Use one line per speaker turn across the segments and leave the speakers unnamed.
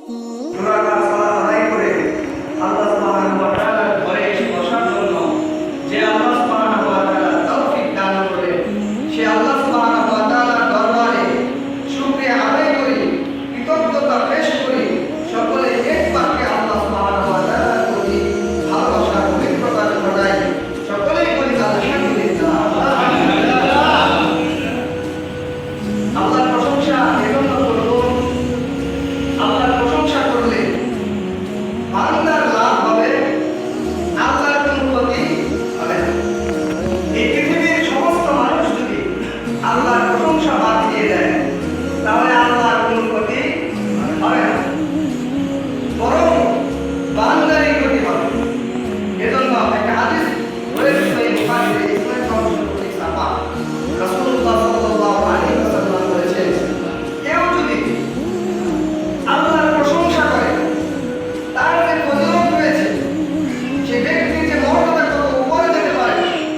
দুরাকাত সালাত আদায় করে আল্লাহ সুবহানাহু ওয়া তাআলার ঘরে এসে বসার জন্য যে আল্লাহ সুবহানাহু ওয়া তাআলা তৌফিক দান করলেন, সে আল্লাহ সুবহানাহু ওয়া তাআলার দরবারে শুকরিয়া আদায় করি, কৃতজ্ঞতা পেশ করি। সকলে এক বাক্যে আল্লাহ সুবহানাহু ওয়া তাআলার প্রতি ভালোবাসার পবিত্রতা ঘটাই। সকলেই বলি আলহামদুলিল্লাহ। আল্লাহর প্রশংসা এজন্য করব, আল্লাহর প্রশংসা করলে বান্দার লাভ হবে, আল্লাহর কোনো ক্ষতি হবে না। এই পৃথিবীর সমস্ত মানুষ যদি আল্লাহর প্রশংসা বাদ দিয়ে দেয়, তাহলে আল্লাহর কোনো ক্ষতি হবে না, বরং বান্দারই ক্ষতি হবে। এজন্য একটা হাদিস রয়েছে সহিহ বুখারীতে, ইসলাম সংশোধনী ছাপা, রাসূলুল্লাহ সাল্লাল্লাহু আলাইহি ওয়াসাল্লাম বলেছেন, কেউ যদি আল্লাহর প্রশংসা করে, তার যে ফজিলত রয়েছে, সে ব্যক্তি যে মর্যাদা কত উপরে যেতে পারে,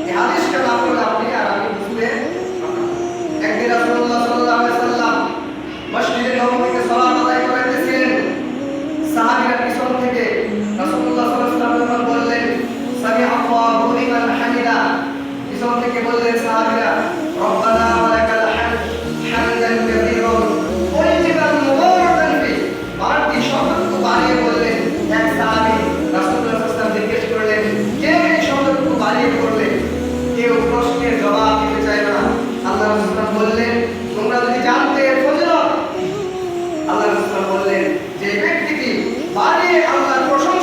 এই হাদিসটা না পড়লে আপনি আর আমি বুঝতে পারবো না। একদিন রাসূলুল্লাহ সাল্লাল্লাহু আলাইহি ওয়াসাল্লাম মসজিদে নববীতে সালাত আদায় করাইতেছিলেন। সাহাবীরা পিছন থেকে রাসূলুল্লাহ সাল্লাল্লাহু আলাইহি ওয়াসাল্লাম বললেন, সামি আল্লাহু লিমান হামিদা। পিছন থেকে বললেন সাহাবীরা, রব্বানা ওয়া লাকাল হামদ হামদান কাসীরান তাইয়িবান মুবারাকান ফি। বারটি শব্দটুকু বাড়িয়ে বললেন। এক সাহাবী রাসূলুল্লাহ সাল্লাল্লাহু আলাইহি ওয়াসাল্লাম জিজ্ঞেস করলেন, কে এই শব্দটুকু বাড়িয়ে বললে? কেউ প্রশ্নের জবাব দিতে চায় না। আল্লাহ রাসূল বললেন, তোমরা যদি জানতে এর ফজিলত। আল্লাহ রাসূল বললেন, যে ব্যক্তি কি বাড়িয়ে আল্লাহর প্রশংসা